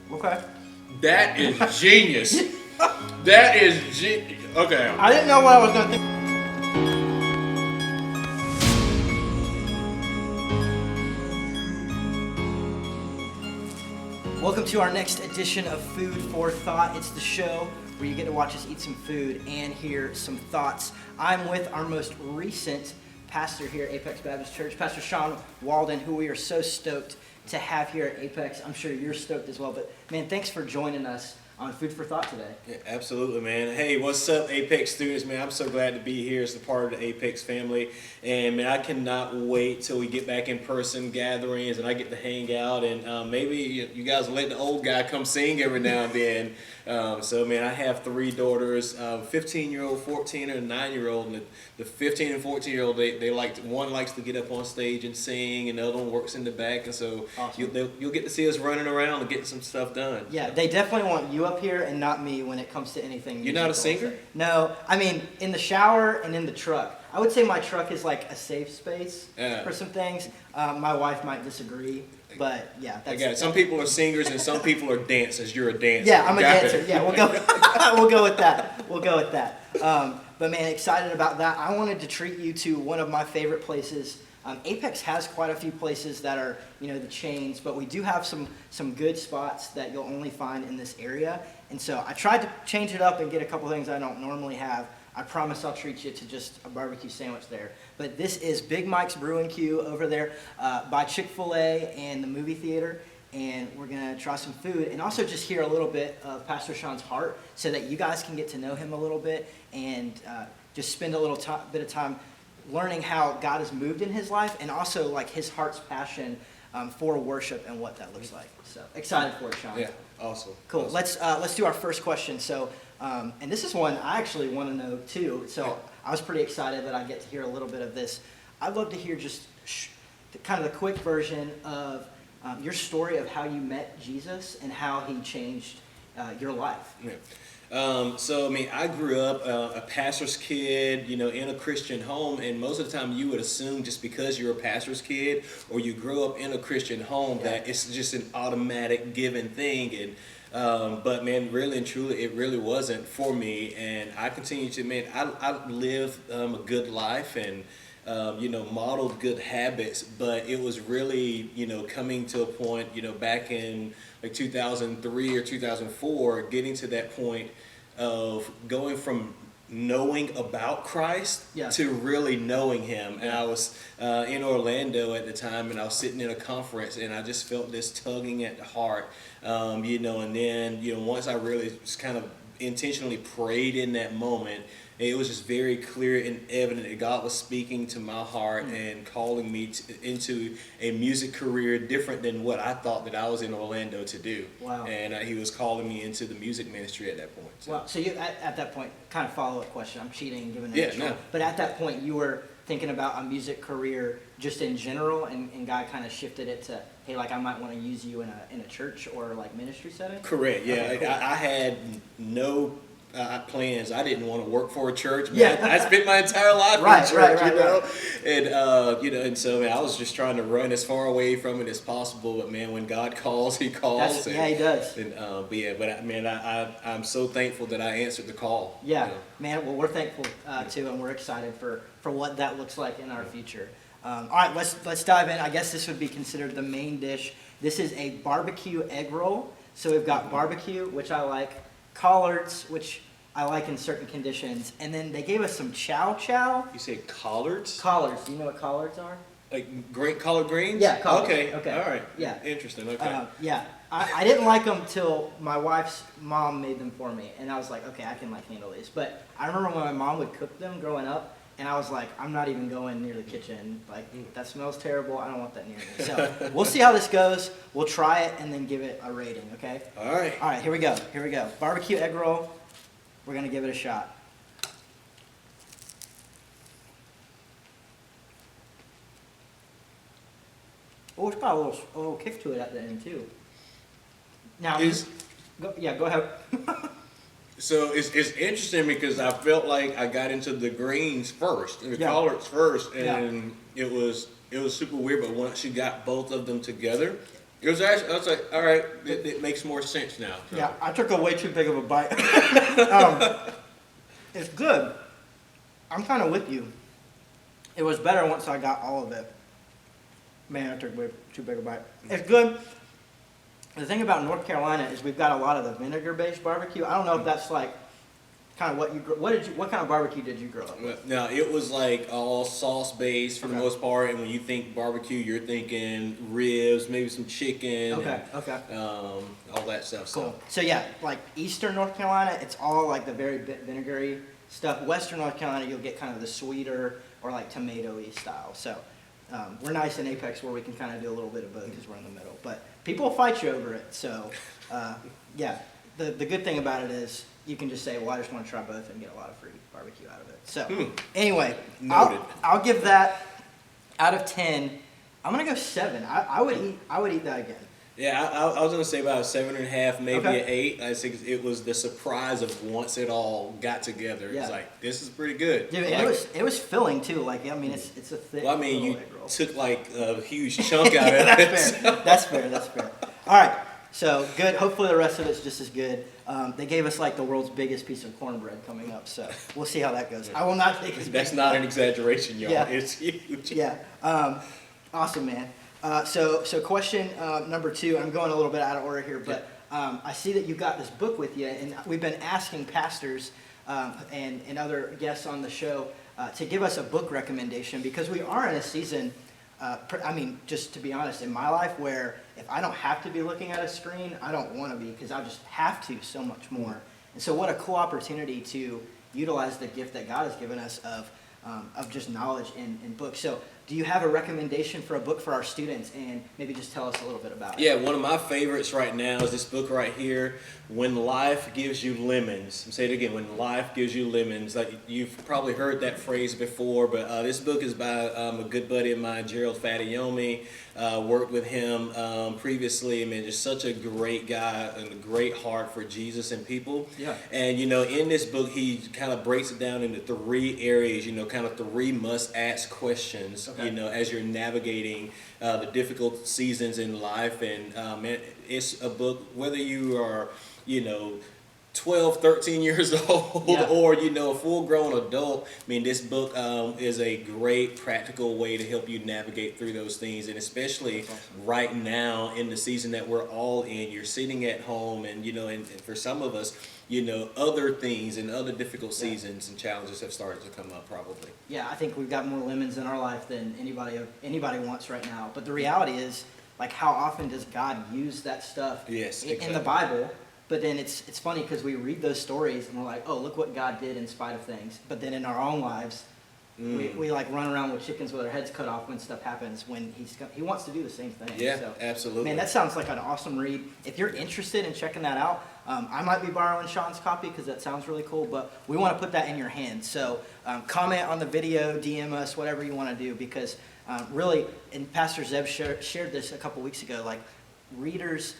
Okay. That is genius. That is okay. I didn't know what I was gonna think. Welcome to our next edition of Food for Thought. It's the show where you get to watch us eat some food and hear some thoughts. I'm with our most recent pastor here at Apex Baptist Church, Pastor Shawn Walden, who we are so stoked to have here at Apex. I'm sure you're stoked as well. But man, thanks for joining us on Food for Thought today. Yeah, absolutely, man. Hey, what's up, Apex students, man? I'm so glad to be here as a part of the Apex family. And, man, I cannot wait till we get back in person gatherings and I get to hang out. And maybe you guys will let the old guy come sing every now and then. So, man, I have 3 daughters, 15-year-old, 14, and a 9-year-old. And the 15 and 14-year-old, they like one likes to get up on stage and sing, and the other one works in the back. And so awesome. you'll get to see us running around and getting some stuff done. Yeah, they definitely want you up here and not me when it comes to anything. You're not a singer? No, I mean, in the shower and in the truck. I would say my truck is like a safe space for some things. My wife might disagree, but yeah. I got it. Some people are singers and some people are dancers. You're a dancer. Yeah, I'm a dancer. Yeah, we'll go. We'll go with that. We'll go with that. But man, excited about that. I wanted to treat you to one of my favorite places. Apex has quite a few places that are, the chains, but we do have some good spots that you'll only find in this area. And so I tried to change it up and get a couple things I don't normally have. I promise I'll treat you to just a barbecue sandwich there. But this is Big Mike's Brew and Q over there by Chick-fil-A and the movie theater. And we're going to try some food and also just hear a little bit of Pastor Shawn's heart so that you guys can get to know him a little bit and just spend a little bit of time learning how God has moved in his life and also like his heart's passion for worship and what that looks like. So excited for it, Shawn. Yeah, awesome. Cool. Awesome. Let's do our first question. So, and this is one I actually want to know too. So I was pretty excited that I get to hear a little bit of this. I'd love to hear just kind of the quick version of your story of how you met Jesus and how he changed your life. Yeah. So, I mean, I grew up a pastor's kid, in a Christian home, and most of the time you would assume just because you're a pastor's kid or you grew up in a Christian home that it's just an automatic given thing. And but, man, really and truly, it really wasn't for me. And I continue to, man, I lived a good life and, modeled good habits, but it was really, coming to a point, back in like 2003 or 2004, getting to that point of going from knowing about Christ to really knowing him. And I was in Orlando at the time, and I was sitting in a conference, and I just felt this tugging at the heart, and then, once I really just kind of intentionally prayed in that moment, it was just very clear and evident that God was speaking to my heart and calling me into a music career different than what I thought that I was in Orlando to do. Wow. And he was calling me into the music ministry at that point. So. Wow. So you at that point, kind of follow-up question. I'm cheating and giving an Yeah, intro. no. But at that point, you were thinking about a music career just in general, and God kind of shifted it to, hey, like I might want to use you in a church or like ministry setting? Correct, yeah. Okay, cool. I had no plans. I didn't want to work for a church. Man. Yeah. I spent my entire life Right, in church, right. And and so man, I was just trying to run as far away from it as possible. But man, when God calls, He calls. He does. And I'm so thankful that I answered the call. Yeah, man. Well, we're thankful too, and we're excited for what that looks like in our future. All right, let's dive in. I guess this would be considered the main dish. This is a barbecue egg roll. So we've got barbecue, which I like, collards, which I like in certain conditions, and then they gave us some chow chow. You say collards? Collards. Do you know what collards are? Like collard greens? Yeah, collards. Okay. Okay. All right. Yeah. Interesting. Okay. Yeah. I didn't like them till my wife's mom made them for me, and I was like, okay, I can handle these. But I remember when my mom would cook them growing up, and I was like, I'm not even going near the kitchen. Like, that smells terrible. I don't want that near me. So we'll see how this goes. We'll try it and then give it a rating, okay? All right. All right, here we go. Barbecue egg roll. We're going to give it a shot. Oh, it's got a little kick to it at the end, too. Now, go ahead. So it's interesting because I felt like I got into the greens first, and the collards first, and it was super weird. But once you got both of them together, It was actually, I was like, all right, it makes more sense now. So. Yeah, I took a way too big of a bite. It's good. I'm kind of with you. It was better once I got all of it. Man, I took way too big a bite. It's good. The thing about North Carolina is we've got a lot of the vinegar-based barbecue. I don't know if that's like kind of what kind of barbecue did you grow up with? Now it was like all sauce based for the Okay. most part, and when you think barbecue, you're thinking ribs, maybe some chicken, Okay, and, okay. all that stuff. Cool. So yeah, like Eastern North Carolina, it's all like the very vinegary stuff. Western North Carolina, you'll get kind of the sweeter or like tomato-y style. So we're nice in Apex where we can kind of do a little bit of both because we're in the middle. But people fight you over it. So yeah, the good thing about it is you can just say, well, I just want to try both and get a lot of free barbecue out of it. So anyway, Noted. I'll give that out of 10. I'm gonna go 7. I would eat that again. Yeah, I was gonna say about a 7.5, maybe Okay. an 8. I think it was the surprise of once it all got together. Yeah. It's like this is pretty good. Dude, Like, it was filling too. Like I mean, it's a thick. well, I mean, little you egg roll. took like a huge chunk out of it. That's fair. That's fair. That's fair. All right. So good. Hopefully the rest of it's just as good. They gave us like the world's biggest piece of cornbread coming up, so we'll see how that goes. I will not take as That's big. not an exaggeration, y'all. Yeah. It's huge. Yeah. Awesome, man. So question number 2. I'm going a little bit out of order here, but I see that you got this book with you, and we've been asking pastors and other guests on the show to give us a book recommendation because we are in a season. I mean, just to be honest, in my life, where if I don't have to be looking at a screen, I don't want to be because I just have to so much more. And so, what a cool opportunity to utilize the gift that God has given us of just knowledge in books. So, do you have a recommendation for a book for our students, and maybe just tell us a little bit about it? Yeah, one of my favorites right now is this book right here, When Life Gives You Lemons. Say it again, When Life Gives You Lemons. Like you've probably heard that phrase before, but this book is by a good buddy of mine, Gerald Fadiomi. Worked with him previously. I mean, just such a great guy and a great heart for Jesus and people. Yeah. And, in this book, he kind of breaks it down into 3 areas, kind of 3 must-ask questions, Okay. as you're navigating the difficult seasons in life. And it's a book, whether you are, 12, 13 years old Yeah. or, a full-grown adult. I mean, this book is a great practical way to help you navigate through those things. And especially right now in the season that we're all in, you're sitting at home and, and for some of us, other things and other difficult seasons and challenges have started to come up probably. Yeah, I think we've got more lemons in our life than anybody wants right now. But the reality is, like, how often does God use that stuff Yes, in the exactly. Bible? But then it's funny because we read those stories and we're like, oh, look what God did in spite of things. But then in our own lives, we like run around with chickens with our heads cut off when stuff happens when he wants to do the same thing. Yeah, So, absolutely. man, that sounds like an awesome read. If you're interested in checking that out, I might be borrowing Shawn's copy because that sounds really cool, but we want to put that in your hands. So comment on the video, DM us, whatever you want to do, because really, and Pastor Zeb shared this a couple weeks ago, like readers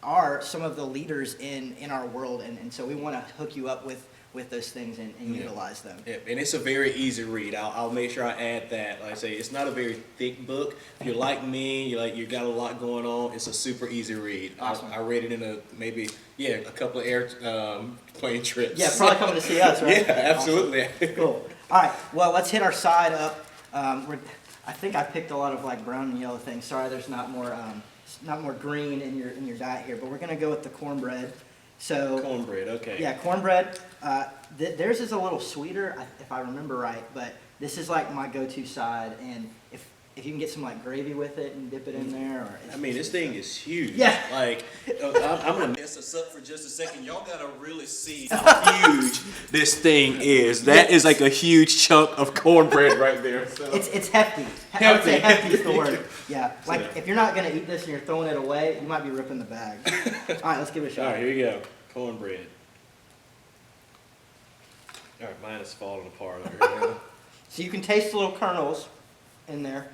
are some of the leaders in our world, and so we want to hook you up with those things and utilize them. Yeah, and it's a very easy read. I'll make sure I add that. Like I say, it's not a very thick book. If you're like me, you got a lot going on, it's a super easy read. Awesome. I read it in a couple of airplane trips. Yeah, probably coming to see us, right? Yeah, absolutely. Awesome. Cool. All right, well, let's hit our side up. I think I picked a lot of like brown and yellow things. Sorry, there's not more green in your diet here, but we're gonna go with the cornbread. So Cornbread, okay. yeah, cornbread. Theirs is a little sweeter, if I remember right, but this is like my go-to side. And if you can get some like gravy with it and dip it in there, or I mean, this thing is huge. Yeah. Like, I'm gonna mess us up for just a second. Y'all gotta really see how huge this thing is. That is like a huge chunk of cornbread right there. So. It's hefty. I would say hefty is the word. Yeah, like if you're not gonna eat this and you're throwing it away, you might be ripping the bag. All right, let's give it a shot. All right, here you go. Cornbread. All right, mine is falling apart over here. So you can taste the little kernels in there.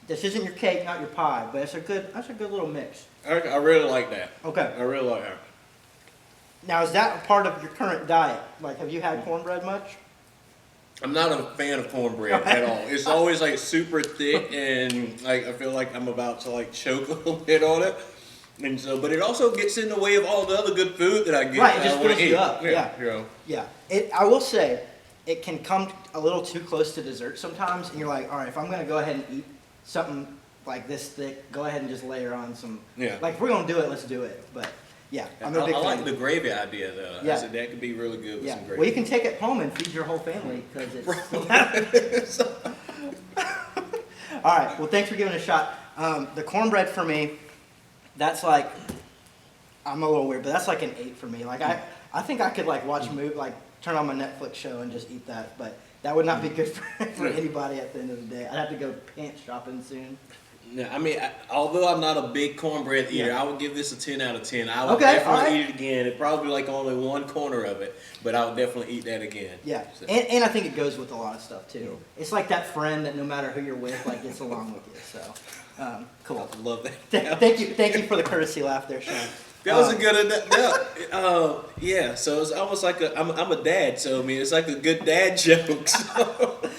This isn't your cake, not your pie, but that's a good little mix. I really like that. Okay. I really like that. Now, is that a part of your current diet? Like, have you had cornbread much? I'm not a fan of cornbread at all. It's always like super thick, and like I feel like I'm about to like choke a little bit on it. And so, but it also gets in the way of all the other good food that I get. Right, it just I wanna fills you eat. up. Yeah. You know. Yeah. I will say, it can come a little too close to dessert sometimes, and you're like, all right, if I'm going to go ahead and eat something like this thick, go ahead and just layer on some. Yeah. Like, if we're going to do it, let's do it. But, yeah, I'm a I big fan. like the gravy idea though. Yeah. I said that could be really good with Yeah. some gravy. Well, you can take it home and feed your whole family, because it's... All right. Well, thanks for giving it a shot. The cornbread for me, that's like, I'm a little weird, but that's like an 8 for me. Like I think I could like watch a movie, like turn on my Netflix show and just eat that, but that would not be good for anybody at the end of the day. I'd have to go pants shopping soon. No, I mean, although I'm not a big cornbread eater, Yeah. I would give this a 10 out of 10. I would Okay, definitely alright. eat it again. It probably like only one corner of it, but I would definitely eat that again. Yeah, So- and I think it goes with a lot of stuff too. It's like that friend that no matter who you're with, like gets along with you. So, cool. I love that. Thank you for the courtesy laugh there, Shawn. That was a good. Yeah. So it's almost like I'm a dad, so I mean it's like a good dad joke. So.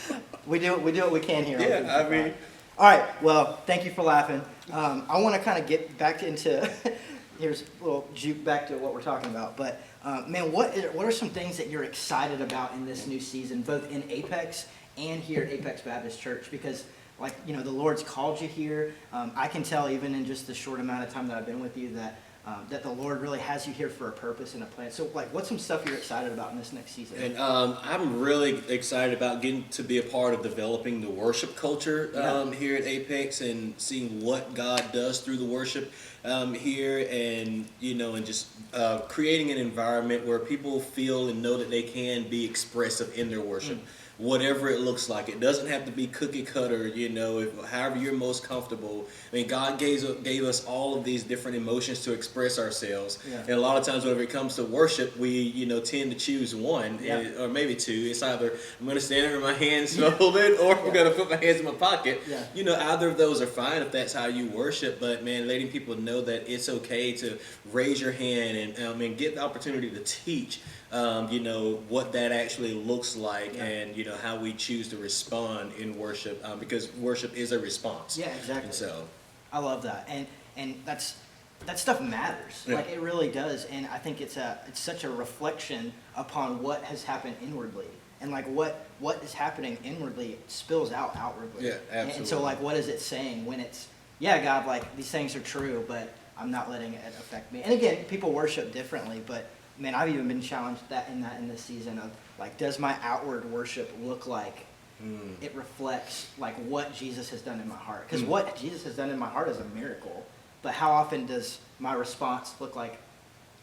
We do what we can here. on Yeah, BBQ I mean. All right. Well, thank you for laughing. I want to kind of get back into here's a little juke back to what we're talking about. But man, what are some things that you're excited about in this new season, both in Apex and here at Apex Baptist Church? Because like the Lord's called you here. I can tell even in just the short amount of time that I've been with you that the Lord really has you here for a purpose and a plan. So like, what's some stuff you're excited about in this next season? And I'm really excited about getting to be a part of developing the worship culture here at Apex and seeing what God does through the worship here, and and just creating an environment where people feel and know that they can be expressive in their worship. Whatever it looks like. It doesn't have to be cookie cutter, however you're most comfortable. I mean, God gave us all of these different emotions to express ourselves. Yeah. And a lot of times whenever it comes to worship, we, tend to choose one, or maybe two. It's either I'm going to stand there with my hands folded, or I'm going to put my hands in my pocket. Yeah. Either of those are fine if that's how you worship, but man, letting people know that it's okay to raise your hand and get the opportunity to teach. What that actually looks like, and how we choose to respond in worship, because worship is a response. Yeah, exactly. And so I love that, and that stuff matters. Yeah. Like it really does, and I think it's such a reflection upon what has happened inwardly, and like what is happening inwardly spills out outwardly. Yeah, absolutely. And so like, what is it saying when it's God, like these things are true, but I'm not letting it affect me. And again, people worship differently, but man, I've even been challenged in this season of like, does my outward worship look like it reflects like what Jesus has done in my heart? Because what Jesus has done in my heart is a miracle. But how often does my response look like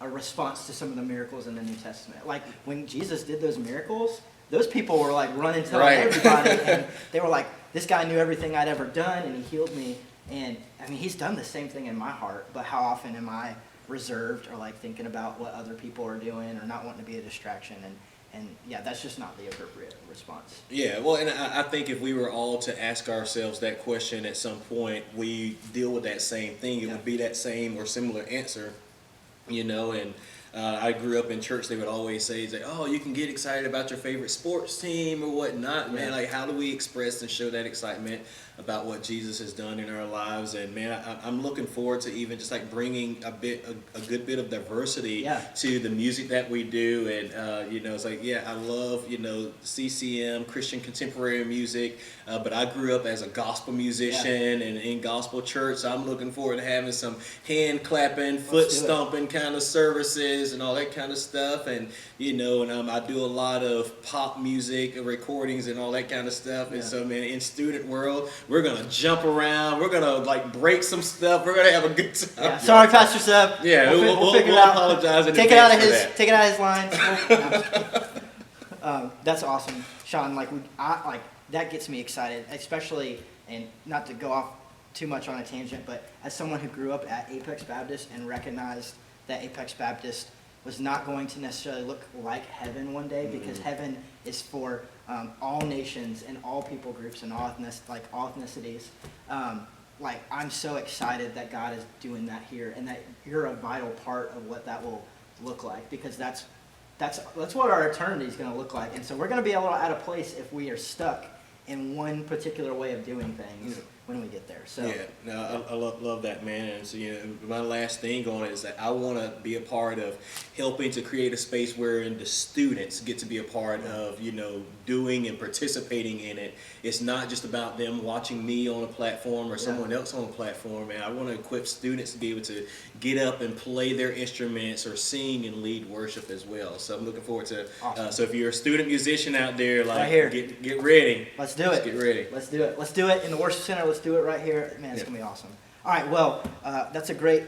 a response to some of the miracles in the New Testament? Like when Jesus did those miracles, those people were like running telling everybody, and they were like, this guy knew everything I'd ever done, and he healed me. And I mean, he's done the same thing in my heart. But how often am I reserved or like thinking about what other people are doing or not wanting to be a distraction, and that's just not the appropriate response. Yeah, well, and I think if we were all to ask ourselves that question at some point, we deal with that same thing. It would be that same or similar answer, and I grew up in church. They would always say, oh, you can get excited about your favorite sports team or whatnot. Man, like how do we express and show that excitement about what Jesus has done in our lives? And man, I'm looking forward to even just like bringing a good bit of diversity to the music that we do. And it's like, I love CCM, Christian contemporary music, but I grew up as a gospel musician and in gospel church. So I'm looking forward to having some hand clapping, foot stomping kind of services and all that kind of stuff. And I do a lot of pop music recordings and all that kind of stuff. And so man, in student world, we're gonna jump around. We're gonna like break some stuff. We're gonna have a good time. Yeah. Sorry, Pastor Seb. Yeah, we'll figure it out. Apologize in take it out of advance his. Take it out of his lines. That's awesome, Shawn. Like that gets me excited, especially, and not to go off too much on a tangent, but as someone who grew up at Apex Baptist and recognized that Apex Baptist was not going to necessarily look like heaven one day, because heaven is for all nations and all people groups and all ethnicities. I'm so excited that God is doing that here, and that you're a vital part of what that will look like, because that's that's what our eternity is going to look like. And so we're going to be a little out of place if we are stuck in one particular way of doing things when we get there. So yeah, no, I love that, man. And so, my last thing on it is that I want to be a part of helping to create a space wherein the students get to be a part of, doing and participating in it. It's not just about them watching me on a platform or someone else on a platform, and I want to equip students to be able to get up and play their instruments or sing and lead worship as well. So I'm looking forward to, so if you're a student musician out there, like, right here. Get ready. Let's do it. Get ready. Let's do it. Let's do it in the worship center. Let's do it right here. Man, it's going to be awesome. All right, well, that's a great,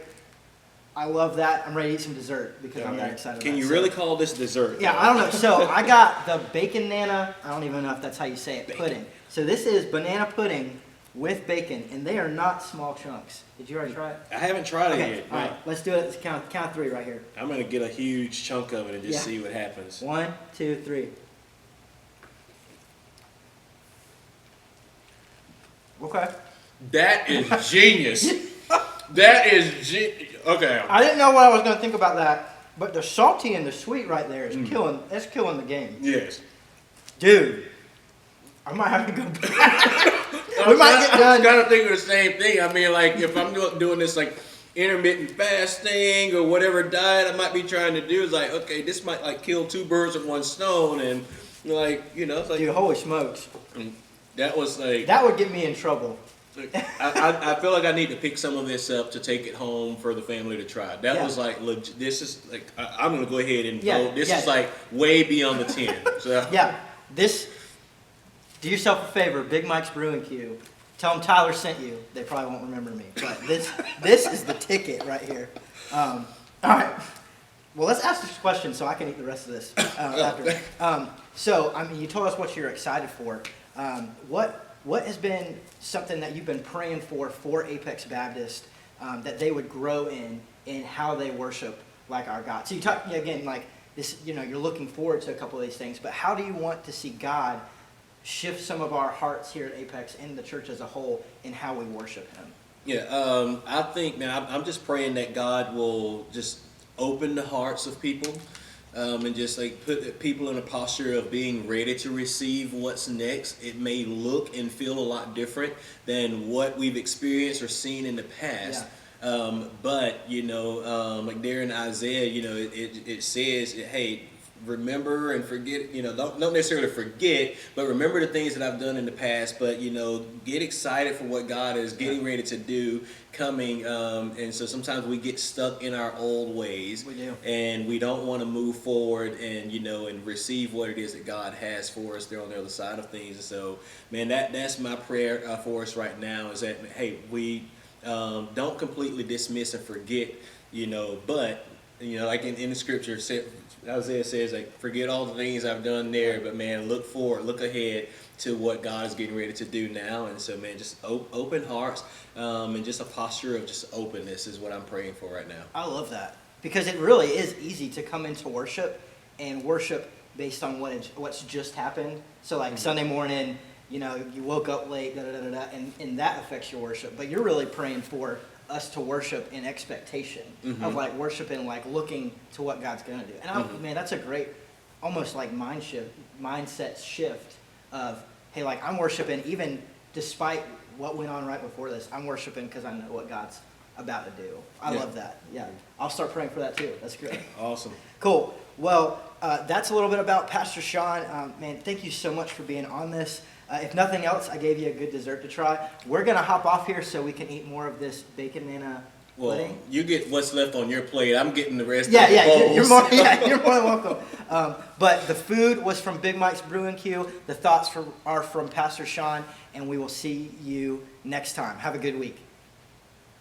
I love that. I'm ready to eat some dessert because I'm that excited Can about it. you really call this dessert? Yeah, I don't know. So I got the Baconana, I don't even know if that's how you say it, pudding. So this is banana pudding with bacon, and they are not small chunks. Did you already try it? I haven't tried it yet. All right, let's do it. Let's count of three right here. I'm going to get a huge chunk of it and just see what happens. 1, 2, 3. Okay. That is genius. That is okay. I didn't know what I was going to think about that, but the salty and the sweet right there is killing. That's killing the game. Yes. Dude, I might have to go back. We might get done. I'm kind of thinking the same thing. I mean, like, if I'm doing this, like, intermittent fasting or whatever diet I might be trying to do, is like, okay, this might, like, kill two birds with one stone. And, like, it's like... Dude, holy smokes. That was, like... That would get me in trouble. I feel like I need to pick some of this up to take it home for the family to try. That was like, this is like, I'm going to go ahead and vote. This is like way beyond the 10. So. Yeah, do yourself a favor, Big Mike's Brewing Q. Tell them Tyler sent you. They probably won't remember me. But this is the ticket right here. All right. Well, let's ask this question so I can eat the rest of this after. So, I mean, you told us what you're excited for. What has been something that you've been praying for Apex Baptist, that they would grow in how they worship like our God? So you talk again like this, you're looking forward to a couple of these things, but how do you want to see God shift some of our hearts here at Apex and the church as a whole in how we worship Him? Yeah, I think, man, I'm just praying that God will just open the hearts of people. And just like put people in a posture of being ready to receive what's next. It may look and feel a lot different than what we've experienced or seen in the past. But like there in Isaiah, it says, hey, remember and forget, don't necessarily forget, but remember the things that I've done in the past, but, get excited for what God is getting ready to do coming. And so sometimes we get stuck in our old ways. We do. And we don't want to move forward and, and receive what it is that God has for us there on the other side of things. And so, man, that's my prayer for us right now is that, hey, we don't completely dismiss and forget, but, like in the scripture, Isaiah says, like, forget all the things I've done there, but, man, look forward, look ahead to what God is getting ready to do now. And so, man, just open hearts and just a posture of just openness is what I'm praying for right now. I love that because it really is easy to come into worship and worship based on what's just happened. So, like, Sunday morning, you woke up late, and that affects your worship. But you're really praying for us to worship in expectation of like worshiping, like looking to what God's going to do. And man, that's a great, almost like mindset shift of, hey, like I'm worshiping even despite what went on right before this. I'm worshiping because I know what God's about to do. I love that. Yeah, I'll start praying for that too. That's great. Awesome. Cool. Well, that's a little bit about Pastor Shawn. Man, thank you so much for being on this. If nothing else, I gave you a good dessert to try. We're going to hop off here so we can eat more of this Baconana pudding. Well, you get what's left on your plate. I'm getting the rest of the bowls. You're more than welcome. But the food was from Big Mike's Brewing Q. The thoughts are from Pastor Shawn, and we will see you next time. Have a good week.